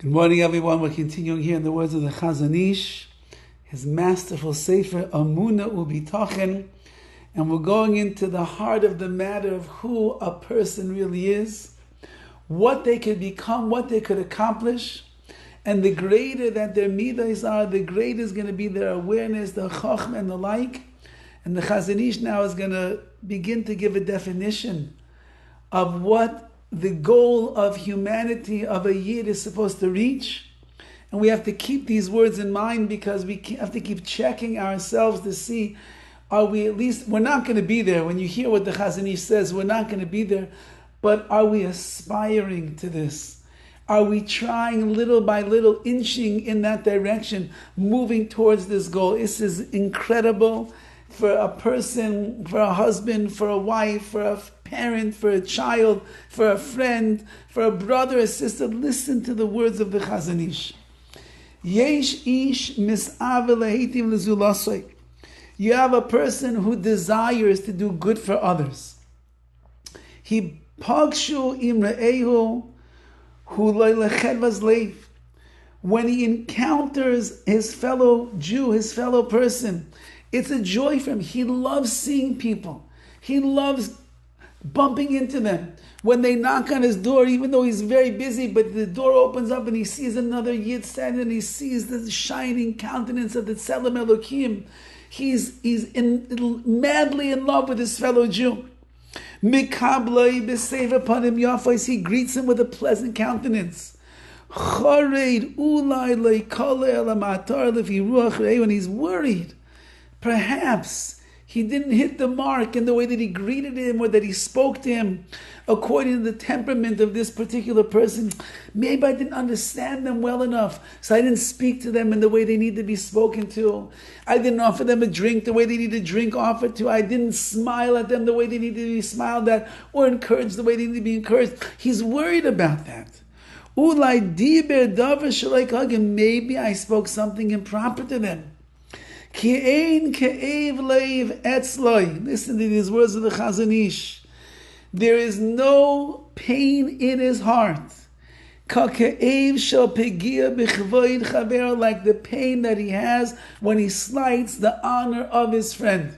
Good morning, everyone. We're continuing here in the words of the Chazon, his masterful sefer, Emunah Ubitachen, and we're going into the heart of the matter of who a person really is, what they could become, what they could accomplish, and the greater that their midas are, the greater is going to be their awareness, the chachma and the like. And the Chazon now is going to begin to give a definition of what the goal of humanity of a Yid is supposed to reach. And we have to keep these words in mind because we have to keep checking ourselves to see, are we at least, we're not going to be there. When you hear what the Chazon says, we're not going to be there, but are we aspiring to this? Are we trying little by little, inching in that direction, moving towards this goal? This is incredible for a person, for a husband, for a wife, for a parent, for a child, for a friend, for a brother, a sister. Listen to the words of the Chazon. Yesh ish mis'ave lehitiv lezulasoi. You have a person who desires to do good for others. He pagshu imre'ehu hu lo leched leiv. When he encounters his fellow Jew, his fellow person, it's a joy for him. He loves seeing people. He loves bumping into them. When they knock on his door, even though he's very busy, but the door opens up and he sees another Yid standing and he sees the shining countenance of the Tzelem Elokim. He's madly in love with his fellow Jew. Mikabloi b'seiv upon him yafos. He greets him with a pleasant countenance. Choreid ulai leikole elamatar lefi ruach rei. When he's worried, perhaps he didn't hit the mark in the way that he greeted him or that he spoke to him according to the temperament of this particular person. Maybe I didn't understand them well enough, so I didn't speak to them in the way they need to be spoken to. I didn't offer them a drink the way they need a drink offered to. I didn't smile at them the way they need to be smiled at or encourage the way they need to be encouraged. He's worried about that. Maybe I spoke something improper to them. Listen to these words of the Chazon. There is no pain in his heart like the pain that he has when he slights the honor of his friend.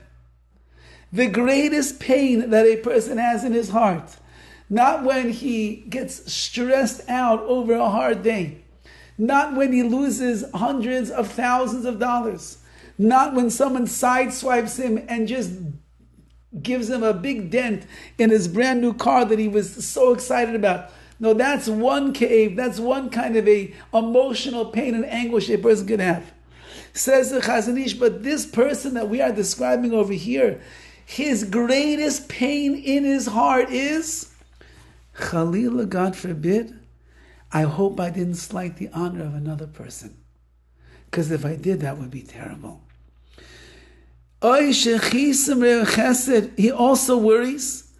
The greatest pain that a person has in his heart, not when he gets stressed out over a hard day, not when he loses hundreds of thousands of dollars, not when someone sideswipes him and just gives him a big dent in his brand new car that he was so excited about. No, that's one cave. That's one kind of a emotional pain and anguish a person can have. Says the Chazon, but this person that we are describing over here, his greatest pain in his heart is, Chalila, God forbid, I hope I didn't slight the honor of another person. Because if I did, that would be terrible. He also worries.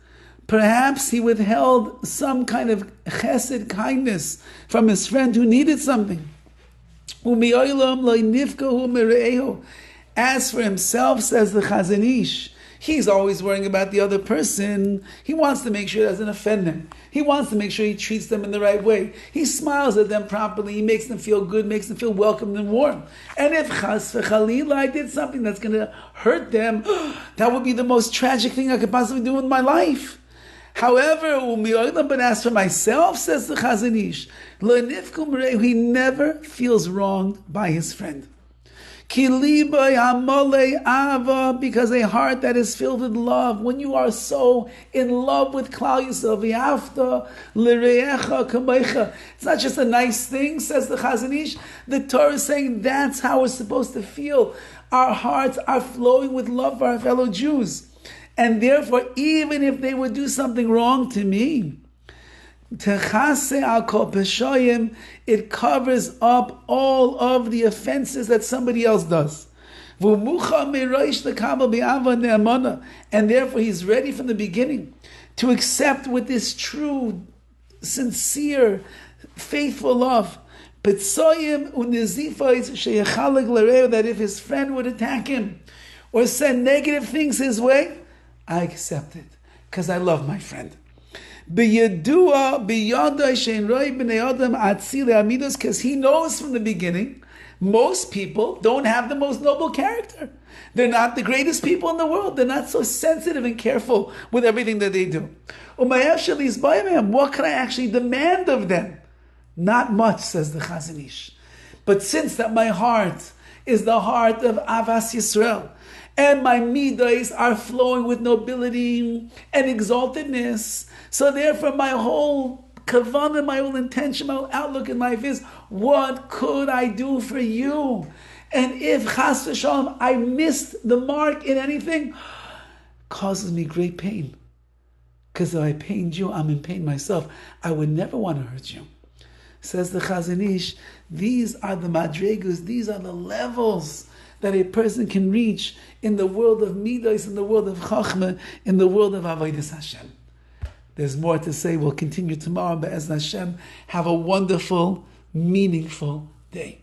Perhaps he withheld some kind of chesed, kindness, from his friend who needed something. As for himself, says the Chazon, he's always worrying about the other person. He wants to make sure it doesn't offend them. He wants to make sure he treats them in the right way. He smiles at them properly. He makes them feel good, makes them feel welcomed and warm. And if chas v'chalila, I did something that's going to hurt them, that would be the most tragic thing I could possibly do in my life. However, but as for myself, says the Chazon, he never feels wronged by his friend. Because a heart that is filled with love, when you are so in love with Klal Yisrael, it's not just a nice thing, says the Chazon. The Torah is saying that's how we're supposed to feel. Our hearts are flowing with love for our fellow Jews. And therefore, even if they would do something wrong to me, it covers up all of the offenses that somebody else does. And therefore he's ready from the beginning to accept with this true, sincere, faithful love. That if his friend would attack him or send negative things his way, I accept it because I love my friend. Because he knows from the beginning, most people don't have the most noble character. They're not the greatest people in the world. They're not so sensitive and careful with everything that they do. What can I actually demand of them? Not much, says the Chazon Ish. But since that my heart is the heart of Avas Yisrael, and my midas are flowing with nobility and exaltedness, so therefore my whole kavanah, my whole intention, my whole outlook in life is, what could I do for you? And if chas v'shalom I missed the mark in anything, causes me great pain. Because if I pained you, I'm in pain myself. I would never want to hurt you. Says the Chazon Ish, these are the madregas, these are the levels that a person can reach in the world of midas, in the world of chachma, in the world of avodas Hashem. There's more to say. We'll continue tomorrow. Be'ez Hashem. Have a wonderful, meaningful day.